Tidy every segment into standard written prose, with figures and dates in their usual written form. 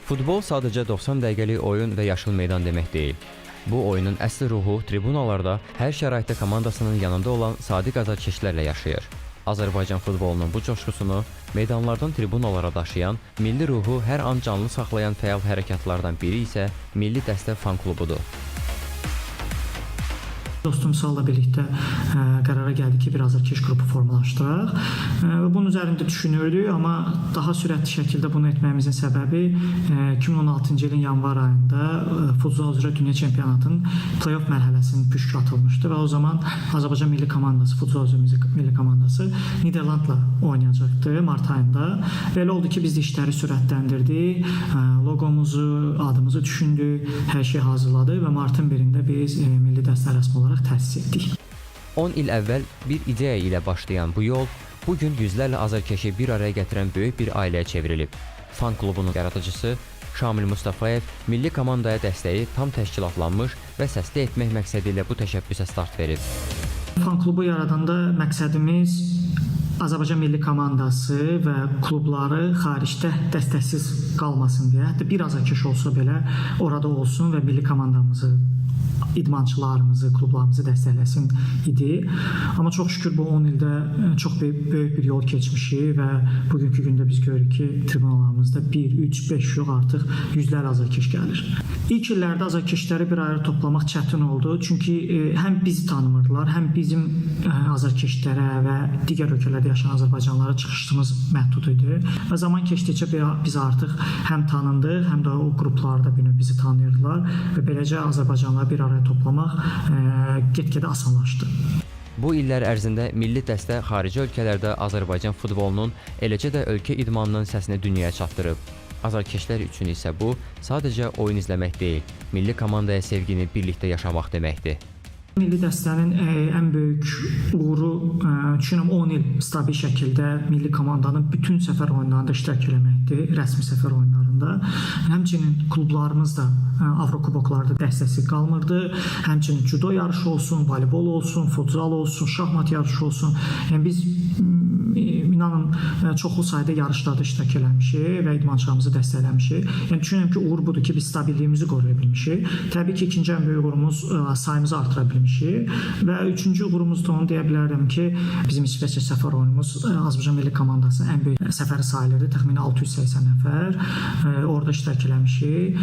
Futbol sadəcə 90 dəqiqəlik oyun və yaşıl meydan demək deyil. Bu oyunun əsl ruhu tribunalarda hər şəraitdə komandasının yanında olan sadiq azarkeşlərlə yaşayır. Azərbaycan futbolunun bu coşqusunu meydanlardan tribunalara daşıyan, milli ruhu hər an canlı saxlayan fəal hərəkatlardan biri isə Milli Dəstə fan klubudur. Dostum Sal'la birlikte karara geldik ki bir azarkeş grubu formalaşdıraq. Bunun üzerinde düşünürdük ama daha sürətli şəkildə bunu etmemizin səbəbi 2016-cı ilin yanvar ayında futsal üzrə dünya çempionatının playoff mərhələsinin püşkü atılmışdı və o zaman Azərbaycan milli komandası, futsal üzrə milli komandası Niderlandla oynayacaqdı Mart ayında. Belə oldu ki biz də işləri sürətləndirdik, logomuzu, adımızı düşündük, hər şey hazırladı və Martın 1-də biz milli dəstə rəsmi olaraq təsis etdik. 10 il əvvəl bir ideya ilə başlayan bu yol, bugün yüzlərlə azarkeşi bir araya gətirən böyük bir ailəyə çevrilib. Fan klubunun yaradıcısı Şamil Mustafayev milli komandaya dəstəyi tam təşkilatlanmış və səsli etmək məqsədi ilə bu təşəbbüsə start verib. Fan klubu yaradanda məqsədimiz Azərbaycan milli komandası və klubları xaricdə dəstəksiz qalmasın deyə, hətta bir azarkeş olsa belə orada olsun və milli komandamızı, idmançılarımızı, klublarımızı dəstəkləsin idi. Amma çox şükür bu 10 ildə çox böyük bir yol keçmişik və bugünkü gündə biz görürük ki, tribunalarımızda 1, 3, 5 yox artıq yüzlərlə azarkeş gəlir. İlk illərdə azarkeşləri bir araya toplamaq çətin oldu. Çünki həm bizi tanımırdılar, həm bizim azarkeşlərə və digər ölkələrdə yaşayan azərbaycanlılara çıxışımız məhdud idi. Və zaman keçdikcə biz artıq həm tanındıq, həm də o qruplarda bizi tanıyırdılar və beləcə azərbaycanlıları bir araya toplamaq get-gedə asanlaşdı. Bu illər ərzində milli dəstə xarici ölkələrdə Azərbaycan futbolunun, eləcə də ölkə idmanının səsini dünyaya çatdırıb. Azarkeşlər üçün isə bu sadəcə oyun izləmək deyil, milli komandaya sevgini birlikdə yaşamaq deməkdir. Milli dəstənin ən böyük uğuru düşünürəm 10 il stabil şəkildə milli komandanın bütün səfər oyunlarında iştirak eləməkdir, rəsmi səfər oyunlarında. Həmçinin klublarımız da Avrokuboklarda dəstəksiz qalmırdı. Həmçinin judo yarışı olsun, voleybol olsun, futsal olsun, şahmat yarışı olsun. Yəni biz inanın çoxlu sayda yarışlarda iştirak eləmişik və idmançılarımızı dəstəkləmişik. Yəni düşünürəm ki, uğur budur ki, biz stabilliyimizi qoruya bilmişik. Təbii ki, ikinci ən böyük uğurumuz sayımızı artıra bilmişik və üçüncü uğurumuz da onu deyə bilərəm ki, bizim İsveçrə səfər oyunumuz Azərbaycan milli komandasının ən böyük səfəri sayılırdı. Təxminən 680 nəfər orada iştirak eləmişik.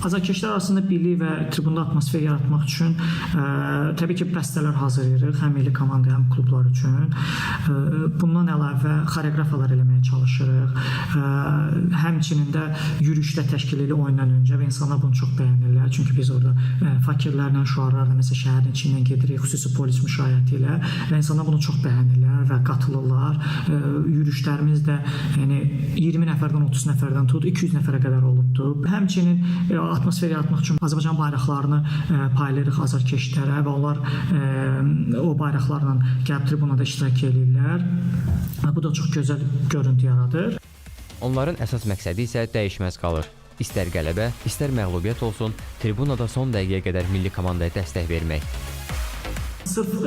Azarkeşlər arasında birlik və tribunda atmosfer yaratmaq üçün təbii ki, bəstələr hazırlayırıq, həm milli komanda, həm klublar üçün. Bundan əlavə xoreografiyalar eləməyə çalışırıq. Həmçinin də yürüyüşlə təşkilli oyundan öncə və insanlar bunu çox bəyənirlər. Çünki biz orada fakirlərlə, şüarlarla, məsələn, şəhərin içindən gedirik, xüsusi polis müşayiəti ilə və insanlar bunu çox bəyənirlər və qatılırlar. Yürüyüşlərimiz də yəni 20 nəfərdən 30 nəfərdən tut 200 nəfərə qədər olubdur. Həmçinin atmosfer yaratmaq üçün Azərbaycan bayraqlarını paylayırıq azarkeşlərə və onlar o bayraqlarla gəlib tribunada iştirak edirlər. Bu da çox gözəl görüntü yaradır. Onların əsas məqsədi isə dəyişməz qalır. İstər qələbə, istər məğlubiyyət olsun, tribunada son dəqiqəyə qədər milli komandaya dəstək vermək. Sırf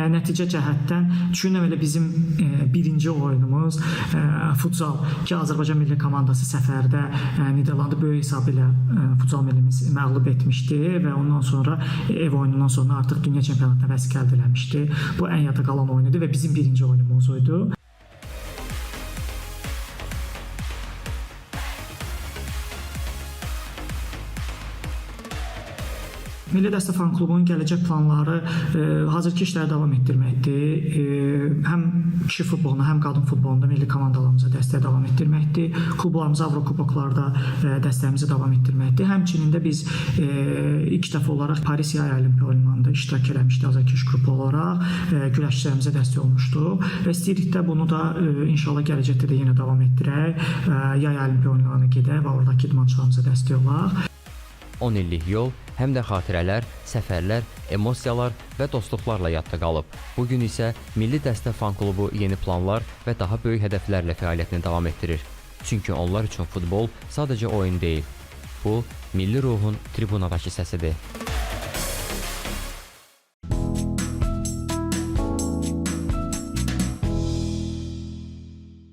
nəticə cəhətdən düşünürəm elə bizim birinci oyunumuz futsal ki, Azərbaycan milli komandası səfərdə Niderlandı böyük hesabı ilə futsal millimiz məğlub etmişdi və ondan sonra ev oyunundan sonra artıq dünya çempionatına vəsəq əldə eləmişdi. Bu ən yada qalan oyunudur və bizim birinci oyunumuz oydu. Milli Dəstə fan klubunun gələcək planları hazırki işləri davam etdirməkdir. Həm kişi futbolunda, həm qadın futbolunda milli komandalarımıza dəstək davam etdirməkdir. Klublarımıza Avrokuboklarda dəstəyimizi davam etdirməkdir. Həmçinin də biz ilk dəfə olaraq Paris Yay Olimpiya oyunlarında iştirak eləmişdik azarkeş qrupu olaraq. Güləşçilərimizə dəstək olmuşduq və istəyirik də bunu da inşallah gələcəkdə də yenə davam etdirək. Yay Olimpiya oyunlarına gedək və oradakı idmançılarımıza dəstək olaq. 10 illik yol həm də xatirələr, səfərlər, emosiyalar və dostluqlarla yadda qalıb. Bugün isə Milli Dəstə fan klubu yeni planlar və daha böyük hədəflərlə fəaliyyətini davam etdirir. Çünki onlar üçün futbol sadəcə oyun deyil. Bu, milli ruhun tribunadakı səsidir.